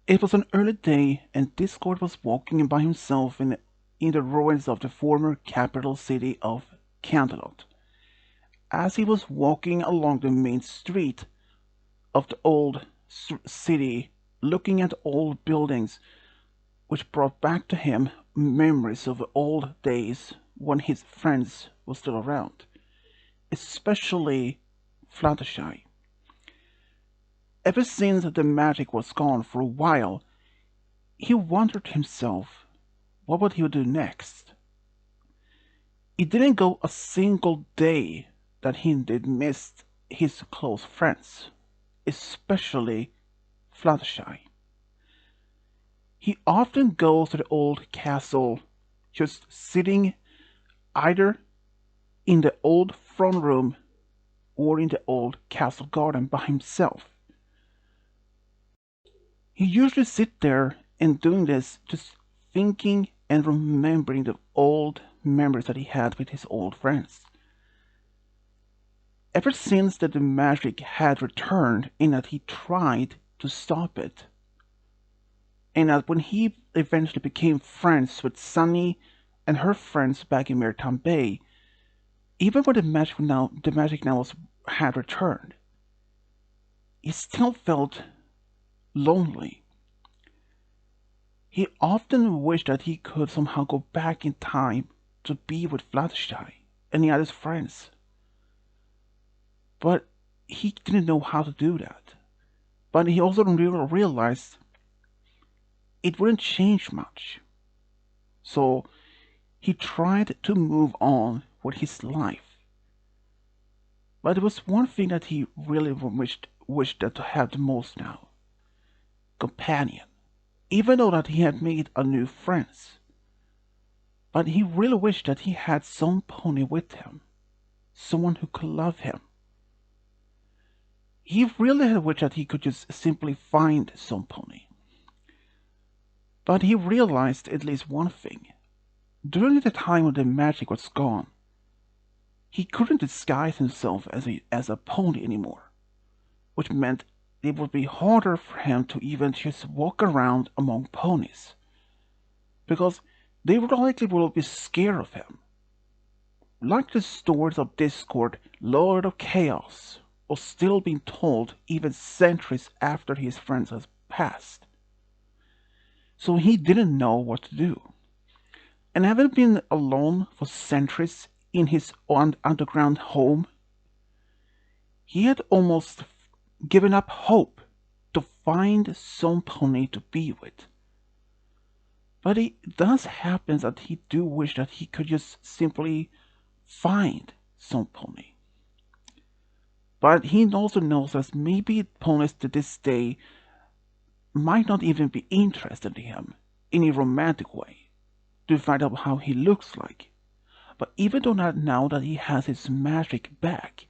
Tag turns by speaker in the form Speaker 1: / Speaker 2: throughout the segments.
Speaker 1: It was an early day, and Discord was walking by himself in the ruins of the former capital city of Canterlot. As he was walking along the main street of the old city, looking at old buildings, which brought back to him memories of the old days when his friends were still around, especially Fluttershy. Ever since the magic was gone for a while, he wondered to himself what would he do next. It didn't go a single day that he did miss his close friends, especially Fluttershy. He often goes to the old castle, just sitting either in the old front room or in the old castle garden by himself. He usually sit there and doing this, just thinking and remembering the old memories that he had with his old friends. Ever since that the magic had returned and that he tried to stop it, and that when he eventually became friends with Sunny and her friends back in Maritime Bay, even when the magic now had returned, he still felt lonely. He often wished that he could somehow go back in time to be with Fluttershy and the other friends, but he didn't know how to do that. But he also realized it wouldn't change much. So he tried to move on with his life. But there was one thing that he really wished that to have the most now. Companion. Even though that he had made a new friends. But he really wished that he had some pony with him. Someone who could love him. He really had wished that he could just simply find some pony. But he realized at least one thing. During the time when the magic was gone, he couldn't disguise himself as a pony anymore, which meant it would be harder for him to even just walk around among ponies, because they would likely will be scared of him. Like the stories of Discord, Lord of Chaos, was still being told even centuries after his friends had passed. So he didn't know what to do. And having been alone for centuries in his underground home, he had almost given up hope to find some pony to be with. But it does happen that he do wish that he could just simply find some pony. But he also knows that maybe ponies to this day might not even be interested in him in a romantic way to find out how he looks like. But even though not now that he has his magic back,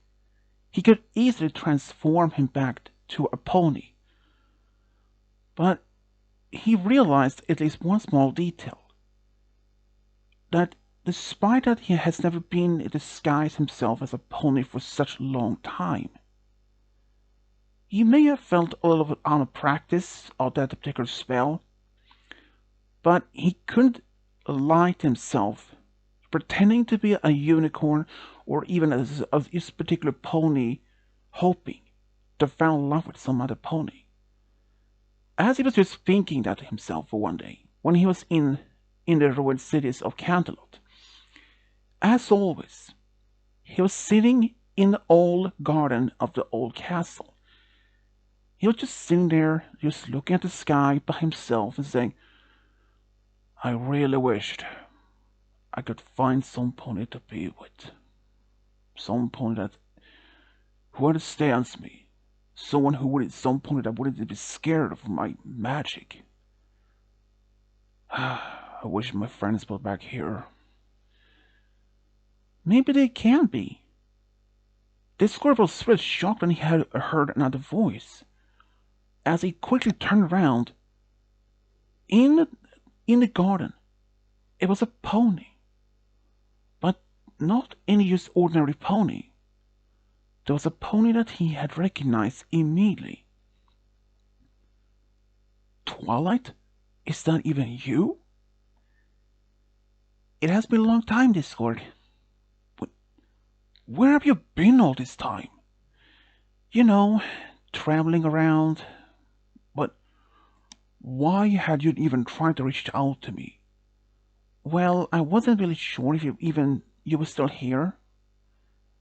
Speaker 1: he could easily transform him back to a pony. But he realized at least one small detail. That despite that he has never been disguised himself as a pony for such a long time, he may have felt a little bit out of practice of that particular spell, but he couldn't lie to himself, pretending to be a unicorn or even as this particular pony, hoping to fall in love with some other pony. As he was just thinking that to himself for one day, when he was in the ruined cities of Canterlot, as always, he was sitting in the old garden of the old castle. He was just sitting there, just looking at the sky by himself and saying, I really wished I could find some pony to be with. Some pony who understands me. Some pony that wouldn't be scared of my magic. I wish my friends were back here. Maybe they can be. This squirrel was really shocked when he had heard another voice. As he quickly turned around, in the garden, it was a pony. But not any just ordinary pony. There was a pony that he had recognized immediately. Twilight? Is that even you? It has been a long time, Discord. But where have you been all this time? You know, traveling around. But why had you even tried to reach out to me? Well, I wasn't really sure if you were still here.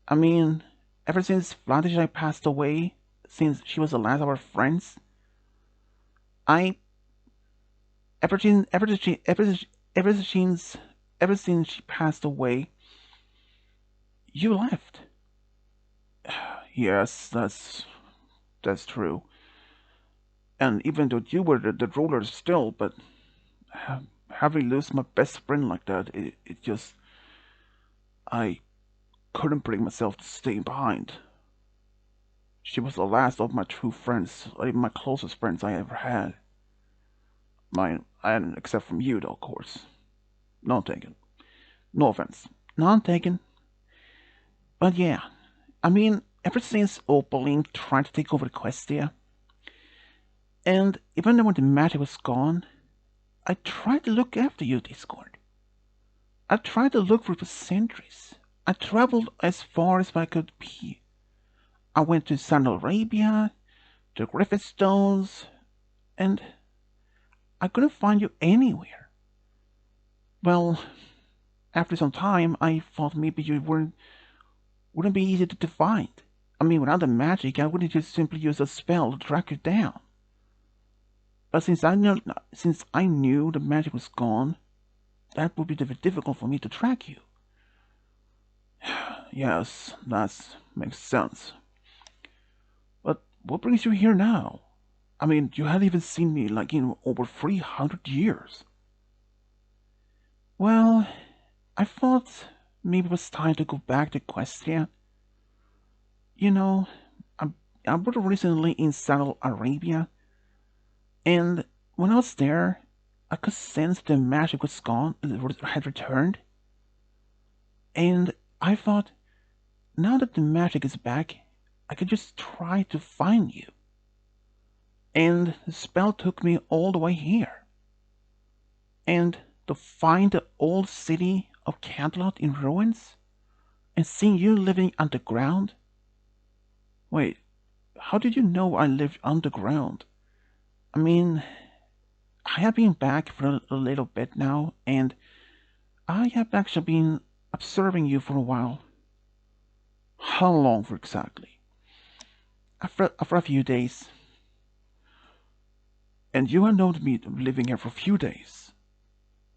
Speaker 1: I mean, ever since Fluttershy passed away, since she was the last of our friends, I ever since ever since she passed away, you left. Yes, that's true. And even though you were the ruler still, but having lost my best friend like that, it just I couldn't bring myself to stay behind. She was the last of my true friends, like my closest friends I ever had. Mine, and except from you, though, of course. None taken. No offense. None taken. But yeah, I mean, ever since Opaline tried to take over Questia, and even though when the magic was gone, I tried to look after you, Discord. I tried to look for you for centuries. I traveled as far as I could be. I went to Saudi Arabia, to Griffith Stones, and I couldn't find you anywhere. Well, after some time, I thought maybe you wouldn't be easy to find. I mean, without the magic, I wouldn't just simply use a spell to track you down. But since I knew the magic was gone, that would be difficult for me to track you. Yes, that makes sense. But what brings you here now? I mean, you hadn't even seen me like in over 300 years. Well, I thought maybe it was time to go back to Questia. You know, I was recently in Saudi Arabia, and when I was there, I could sense the magic was gone, had returned. And I thought, now that the magic is back, I could just try to find you. And the spell took me all the way here. And to find the old city of Canterlot in ruins, and seeing you living underground. Wait, how did you know I lived underground? I mean, I have been back for a little bit now, and I have actually been observing you for a while. How long for exactly? For a few days. And you had known me living here for a few days.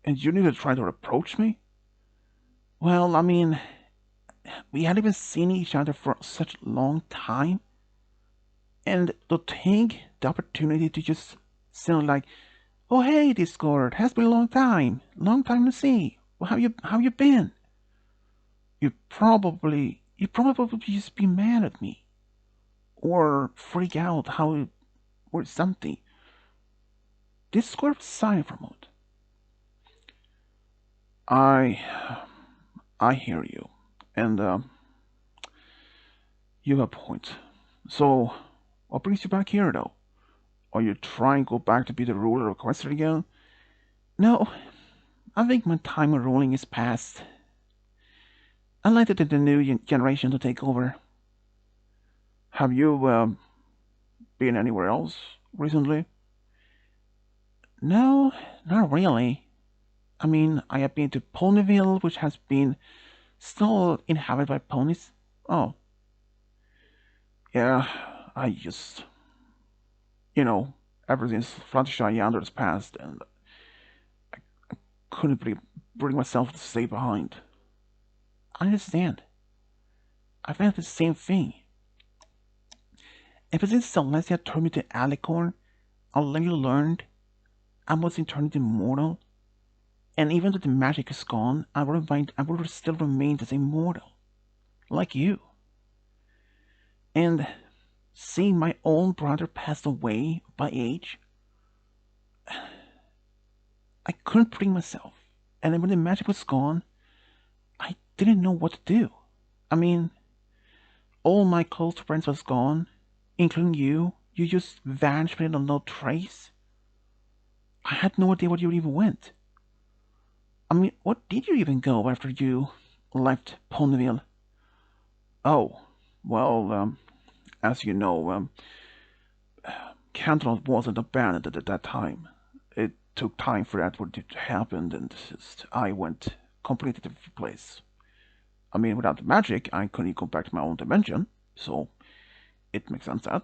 Speaker 1: And you didn't try to approach me? Well, I mean, we hadn't even seen each other for such a long time. And to take the opportunity to just sound like, oh hey Discord, has been a long time to see. Well, how you been? You probably just be mad at me. Or freak out or something. Discord was silent for a moment. I hear you. And you have a point. So what brings you back here though? Are you trying to go back to be the ruler of Questor again? No, I think my time of ruling is past. I'd like the new generation to take over. Have you been anywhere else recently? No, not really. I mean, I have been to Ponyville, which has been still inhabited by ponies. Oh, yeah, I just, ever since Fluttershy Yander's passed, and I couldn't bring myself to stay behind. I understand. I felt the same thing. Ever since Celestia turned me to Alicorn, I later learned I wasn't turned immortal. And even though the magic is gone, I would still remain as immortal. Like you. And seeing my own brother pass away by age, I couldn't bring myself. And when the magic was gone, I didn't know what to do. I mean, all my close friends was gone, including you. You just vanished with no trace. I had no idea where you even went. I mean, what did you even go after you left Ponyville? Oh, well, as you know, Canton wasn't abandoned at that time. It took time for that to happen, and I went completely different place. I mean, without the magic, I couldn't go back to my own dimension, so it makes sense that.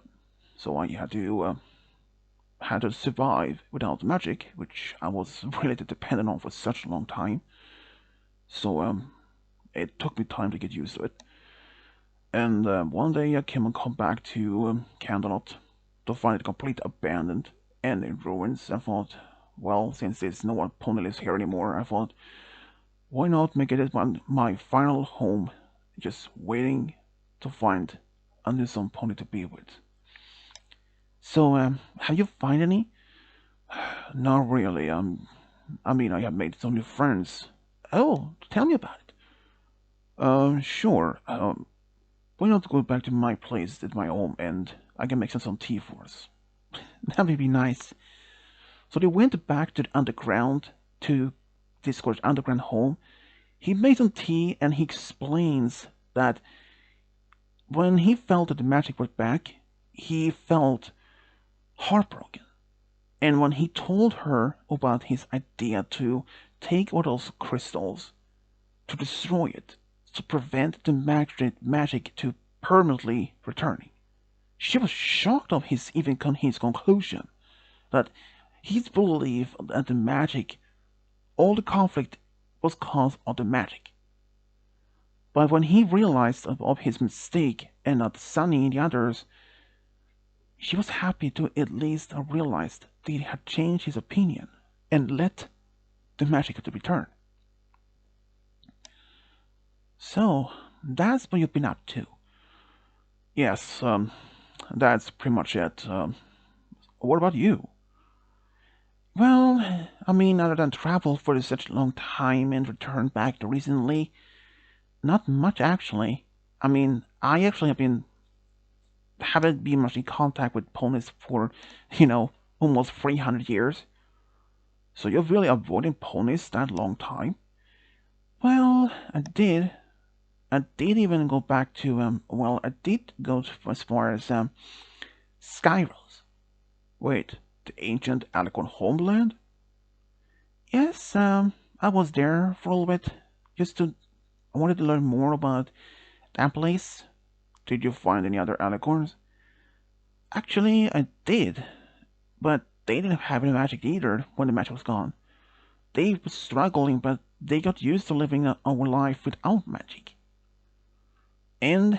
Speaker 1: So I had to survive without magic, which I was really dependent on for such a long time. So it took me time to get used to it. And one day I came and come back to Canterlot to find it completely abandoned and in ruins. I thought, well, since there's no one pony lives here anymore, I thought, why not make it my final home, just waiting to find a new some pony to be with. So, have you found any? Not really. I mean, I have made some new friends. Oh, tell me about it. Sure. Why not go back to my place at my home and I can make some tea for us? That would be nice. So they went back to the underground, to Discord's underground home. He made some tea and he explains that when he felt that the magic was back, he felt heartbroken. And when he told her about his idea to take all those crystals, to destroy it, to prevent the magic to permanently returning, she was shocked of his conclusion that his belief that the magic, all the conflict was caused of the magic. But when he realized of his mistake and not Sunny and the others, she was happy to at least realize that he had changed his opinion and let the magic to return. So, that's what you've been up to. Yes, that's pretty much it. What about you? Well, I mean, other than travel for such a long time and return back to recently, not much actually. I mean, I actually haven't been much in contact with ponies for, almost 300 years. So you're really avoiding ponies that long time? Well, I did. I did even go back to I did go as far as Skyros. Wait, the ancient Alicorn homeland? Yes, I was there for a little bit, I wanted to learn more about that place. Did you find any other alicorns? Actually, I did, but they didn't have any magic either when the magic was gone. They were struggling, but they got used to living a life without magic. And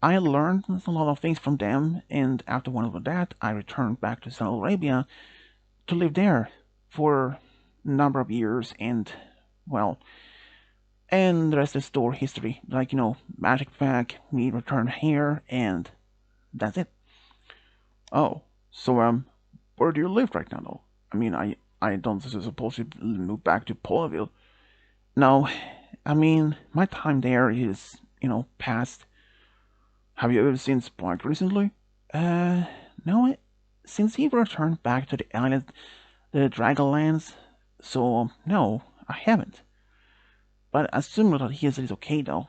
Speaker 1: I learned a lot of things from them, and after one of that, I returned back to Saudi Arabia to live there for a number of years, and, well, and the rest is store history. Like, magic back, me return here, and that's it. Oh, so, where do you live right now, though? I mean, I don't suppose you move back to Ponyville. No, I mean, my time there is, past. Have you ever seen Spike recently? No, since he returned back to the island, the Dragonlands, so, no, I haven't. But I assume that he is okay, though.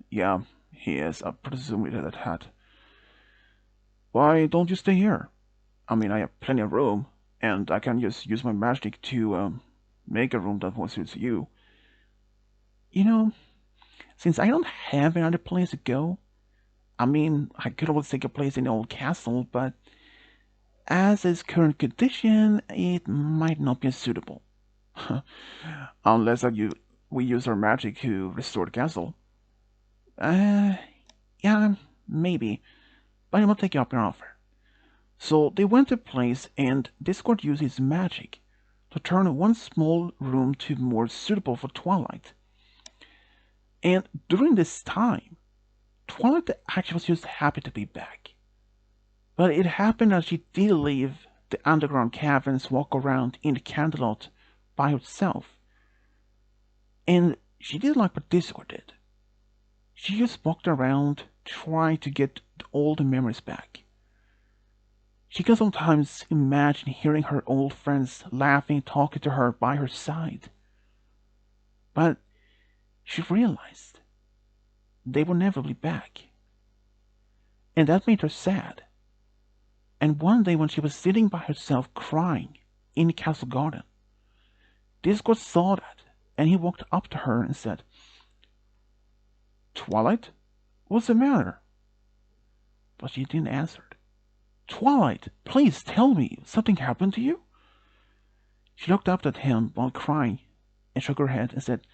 Speaker 1: Yeah, he is. I presume that. Why don't you stay here? I mean, I have plenty of room, and I can just use my magic to make a room that will suit you. You know, since I don't have another place to go, I mean, I could always take a place in the old castle, but as its current condition, it might not be suitable. Unless we use our magic to restore the castle. Uh, yeah, maybe, but I will take you up your offer. So they went to a place, and Discord used his magic to turn one small room to more suitable for Twilight. And during this time, Twilight actually was just happy to be back. But it happened that she did leave the underground caverns, walk around in the Canterlot by herself. And she did like what Discord did. She just walked around, trying to get all the memories back. She can sometimes imagine hearing her old friends laughing, talking to her by her side. But she realized they would never be back. And that made her sad. And one day when she was sitting by herself crying in the castle garden, Discord saw that, and he walked up to her and said, "Twilight, what's the matter?" But she didn't answer. "Twilight, please tell me, something happened to you?" She looked up at him while crying and shook her head and said,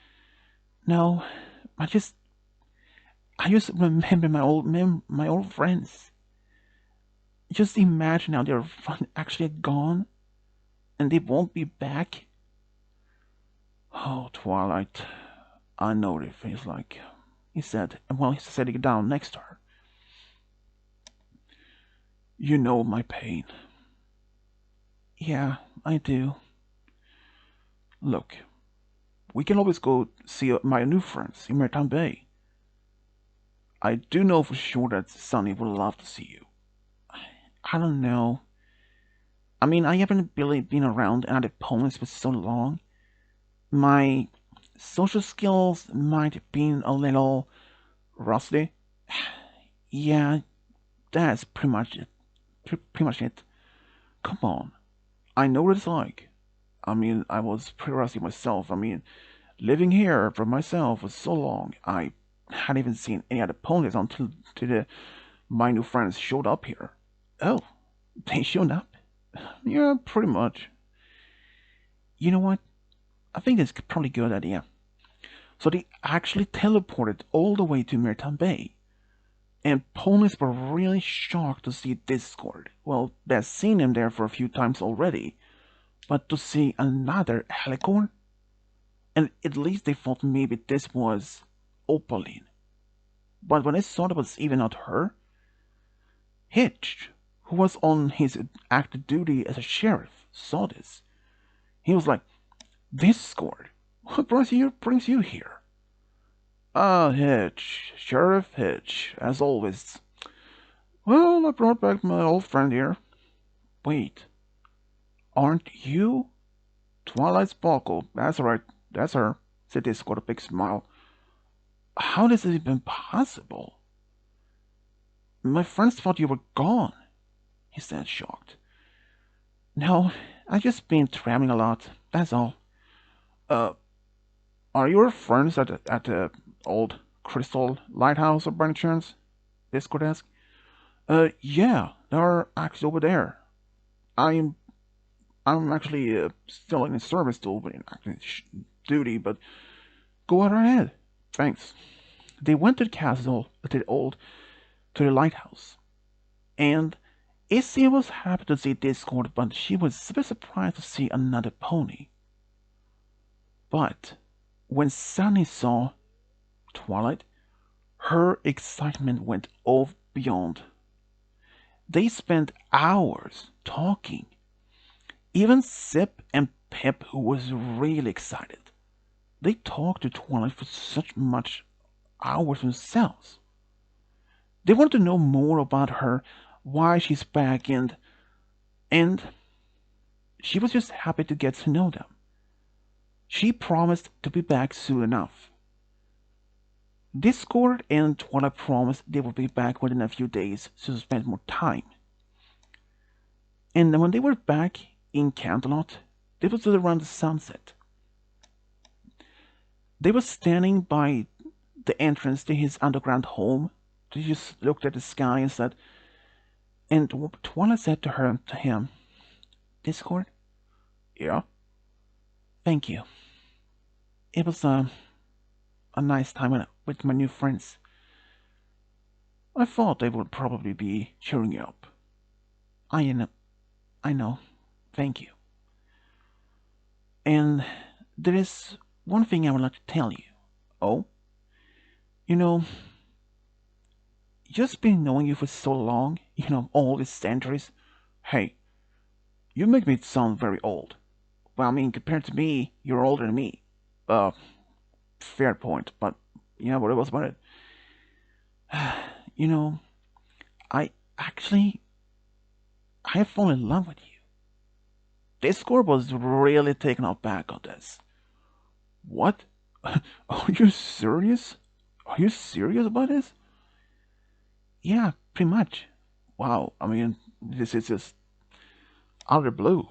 Speaker 1: "No, I just remember my old friends. Just imagine how they're actually gone and they won't be back." "Oh, Twilight, I know what it feels like," he said, and while he's sitting down next to her. "You know my pain." "Yeah, I do." "Look, we can always go see my new friends in Maritime Bay. I do know for sure that Sunny would love to see you." "I don't know. I mean, I haven't really been around other opponents for so long. My social skills might have been a little rusty." "Yeah, that's pretty much it. Pretty much it. Come on. I know what it's like. I mean, I was pretty rusty myself. I mean, living here for myself for so long, I hadn't even seen any other ponies until my new friends showed up here." "Oh, they showed up?" "Yeah, pretty much." "You know what? I think that's probably a good idea." So they actually teleported all the way to Maritime Bay. And ponies were really shocked to see Discord. Well, they'd seen him there for a few times already, but to see another Helicorn? And at least they thought maybe this was Opaline. But when they saw it was even not her, Hitch, who was on his active duty as a sheriff, saw this. He was like, "Discord, what brings you here?" "Ah, Hitch, Sheriff Hitch, as always. Well, I brought back my old friend here." "Wait, aren't you Twilight Sparkle?" "That's right, that's her," said Discord with a big smile. "How is this even possible? My friends thought you were gone," he said, shocked. "No, I've just been traveling a lot, that's all." Uh, are your friends at the old Crystal Lighthouse by any chance?" Discord asked. Yeah, they're actually over there. I'm I'm actually still in the service still, but in active duty, but go right ahead. Thanks." They went to the castle, to the lighthouse, and Izzy was happy to see Discord, but she was a bit surprised to see another pony. But when Sunny saw Twilight, her excitement went off beyond. They spent hours talking. Even Zip and Pip, who was really excited, they talked to Twilight for such much hours themselves. They wanted to know more about her, why she's back, and she was just happy to get to know them. She promised to be back soon enough. Discord and Twilight promised they would be back within a few days to spend more time. And when they were back in Canterlot, it was around the sunset. They were standing by the entrance to his underground home. They just looked at the sky and said, and Twilight said to him, "Discord,
Speaker 2: "Yeah?"
Speaker 1: thank you. It was a nice time with my new friends.
Speaker 2: "I thought they would probably be cheering you up."
Speaker 1: I know. Thank you. And there is one thing I would like to tell you.
Speaker 2: "Oh?"
Speaker 1: You know, just been knowing you for so long, all these centuries.
Speaker 2: "Hey, you make me sound very old."
Speaker 1: Well, I mean, compared to me, you're older than me.
Speaker 2: Uh, Fair point, but what it was about it?
Speaker 1: You know, I actually I have fallen in love with you. Discord was really taken aback on this. What? Are you serious? Are you serious about this? Yeah, pretty much. Wow, I mean, this is just out of the blue.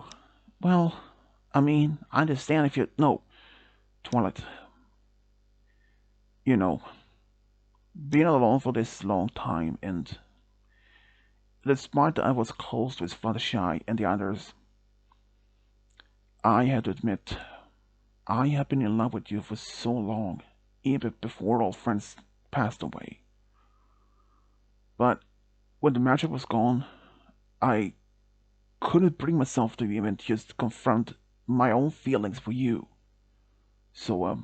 Speaker 1: Well, I mean, I understand if you. No, Twilight, you know, being alone for this long time, and despite that I was close with Fluttershy and the others, I had to admit, I have been in love with you for so long, even before all friends passed away. But when the magic was gone, I couldn't bring myself to even just confront my own feelings for you. So,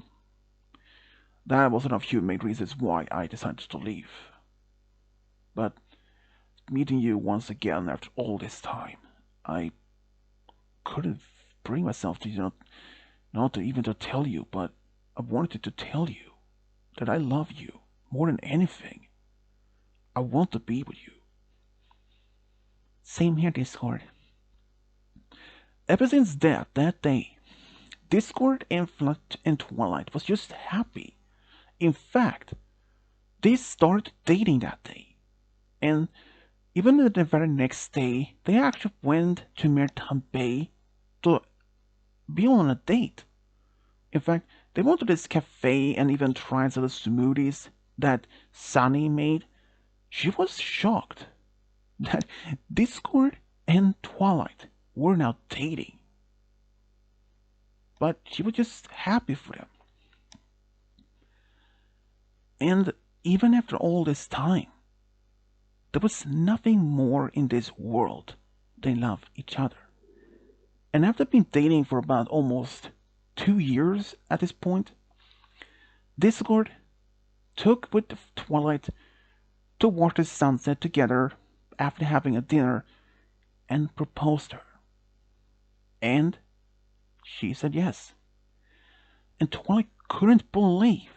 Speaker 1: that was one of few main reasons why I decided to leave. But meeting you once again after all this time, I couldn't bring myself to not to even to tell you, but I wanted to tell you that I love you more than anything. I want to be with you. Same here, Discord. Ever since that day, Discord and Flut and Twilight was just happy. In fact, they started dating that day. And even the very next day, they actually went to Merton Bay to be on a date. In fact, they went to this cafe and even tried some of the smoothies that Sunny made. She was shocked that Discord and Twilight were now dating. But she was just happy for them. And even after all this time, there was nothing more in this world than love each other. And after being dating for about almost 2 years at this point, Discord took with Twilight to watch the sunset together after having a dinner and proposed to her. And she said yes. And Twilight couldn't believe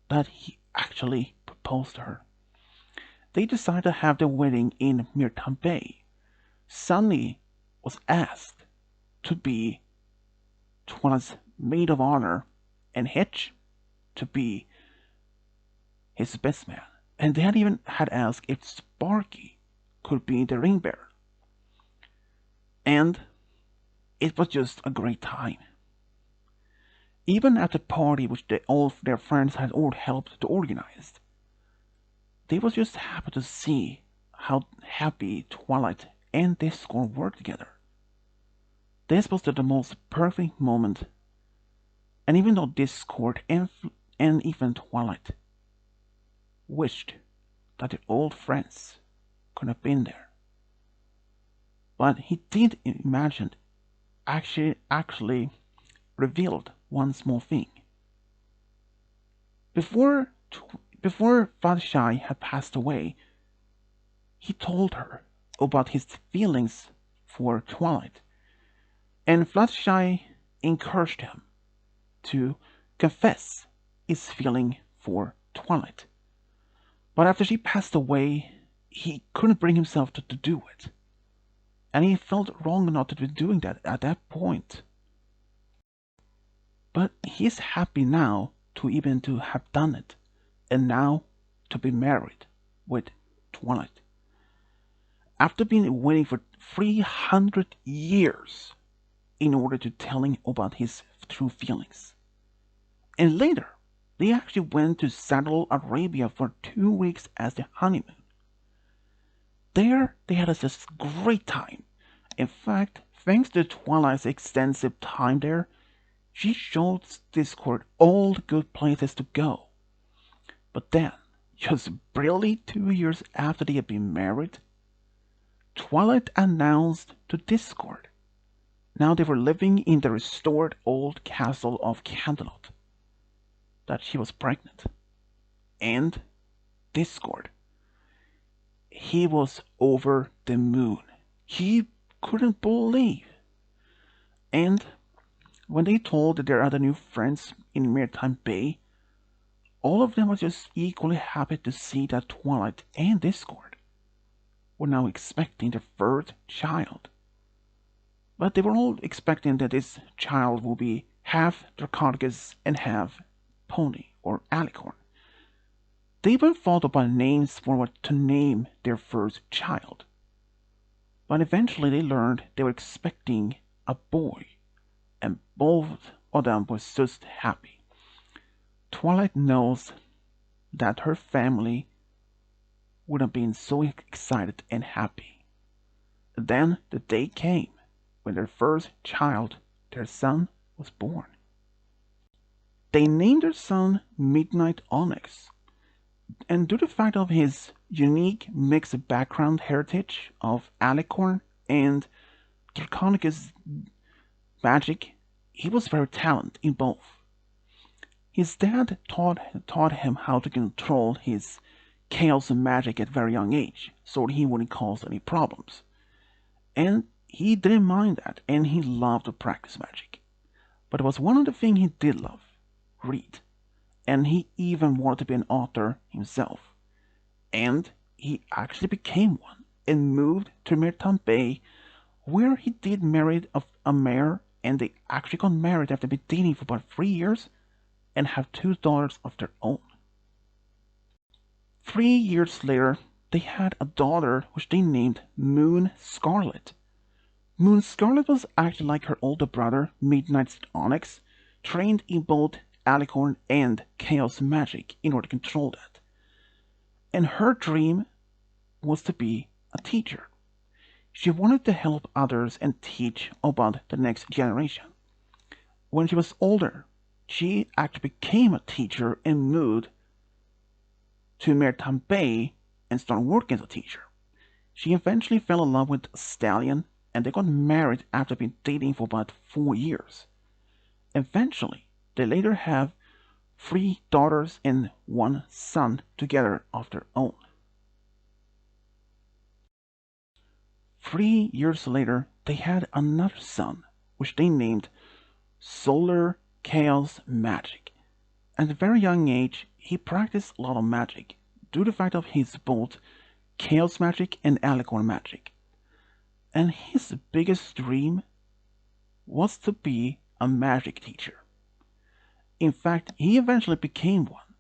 Speaker 1: that he actually proposed to her. They decided to have the wedding in Merton Bay. Sunny was asked to be Twilight's maid of honor and Hitch to be his best man. And they had even had asked if Sparky could be the ring bearer. And it was just a great time. Even at the party which all their friends had all helped to organize, they was just happy to see how happy Twilight and Discord were together. This was the most perfect moment, and even though Discord and even Twilight wished that their old friends could have been there, but he did imagine actually revealed one small thing. Before Fluttershy had passed away, he told her about his feelings for Twilight, and Fluttershy encouraged him to confess his feeling for Twilight. But after she passed away, he couldn't bring himself to do it, and he felt wrong not to be doing that at that point. But he's happy now to even to have done it, and now to be married with Twilight. After being waiting for 300 years in order to tell him about his true feelings. And later, they actually went to Saudi Arabia for 2 weeks as the honeymoon. There, they had a just great time. In fact, thanks to Twilight's extensive time there, she showed Discord all the good places to go. But then, just barely 2 years after they had been married, Twilight announced to Discord. Now they were living in the restored old castle of Canterlot, that she was pregnant. And Discord, he was over the moon. He couldn't believe. And when they told their other new friends in Maritime Bay, all of them were just equally happy to see that Twilight and Discord were now expecting their third child. But they were all expecting that this child would be half Draconicus and half pony or alicorn. They even thought about names for what to name their first child. But eventually they learned they were expecting a boy, and both of them were just happy. Twilight knows that her family would have been so excited and happy. Then the day came when their first child, their son, was born. They named their son Midnight Onyx, and due to the fact of his unique mixed background heritage of alicorn and Draconicus magic, he was very talented in both. His dad taught him how to control his chaos and magic at a very young age, so he wouldn't cause any problems. And he didn't mind that, and he loved to practice magic. But it was one of the things he did love, read. And he even wanted to be an author himself. And he actually became one, and moved to Merton Bay, where he did marry a mayor, and they actually got married after being dating for about 3 years, and have 2 daughters of their own. 3 years later, they had a daughter which they named Moon Scarlet. Moon Scarlet was actually like her older brother, Midnight Onyx, trained in both alicorn and chaos magic in order to control that. And her dream was to be a teacher. She wanted to help others and teach about the next generation. When she was older, she actually became a teacher and moved to Merton Bay and started working as a teacher. She eventually fell in love with a stallion, and they got married after being dating for about 4 years. Eventually, they later have 3 daughters and 1 son together of their own. 3 years later, they had another son, which they named Solar Chaos Magic. At a very young age, he practiced a lot of magic, due to the fact of his both chaos magic and alicorn magic. And his biggest dream was to be a magic teacher. In fact, he eventually became one,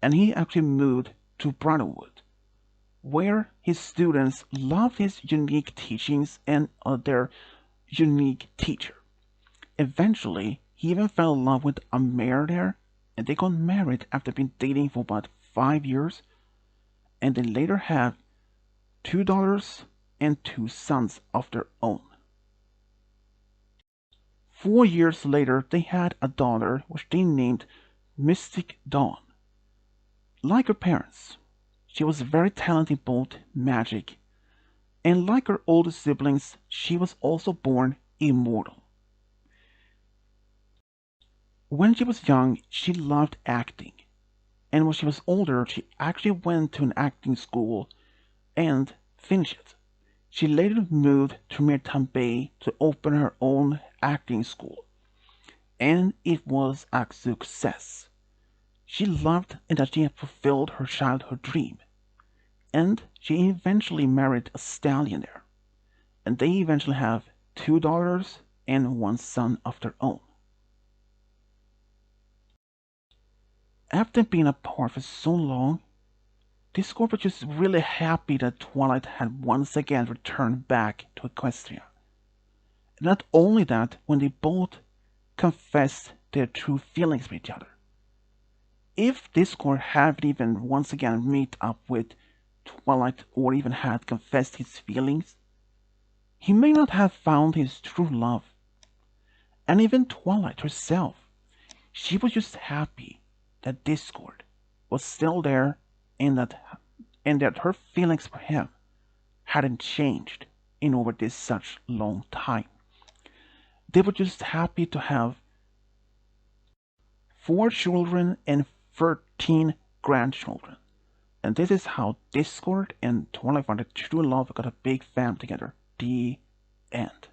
Speaker 1: and he actually moved to Brotherwood, where his students loved his unique teachings and their unique teacher. Eventually, he even fell in love with a mayor there, and they got married after being dating for about 5 years, and they later had 2 daughters and 2 sons of their own. 4 years later, they had a daughter which they named Mystic Dawn. Like her parents, she was very talented in both magic, and like her older siblings, she was also born immortal. When she was young, she loved acting, and when she was older, she actually went to an acting school and finished it. She later moved to Merton Bay to open her own acting school, and it was a success. She loved and that she had fulfilled her childhood dream, and she eventually married a stallion there, and they eventually have 2 daughters and 1 son of their own. After being apart for so long, Discord was just really happy that Twilight had once again returned back to Equestria. And not only that, when they both confessed their true feelings for each other. If Discord had even once again met up with Twilight or even had confessed his feelings, he may not have found his true love. And even Twilight herself, she was just happy that Discord was still there and that her feelings for him hadn't changed in over this such long time. They were just happy to have 4 children and 13 grandchildren. And this is how Discord and Twilight found their true love got a big family together. The end.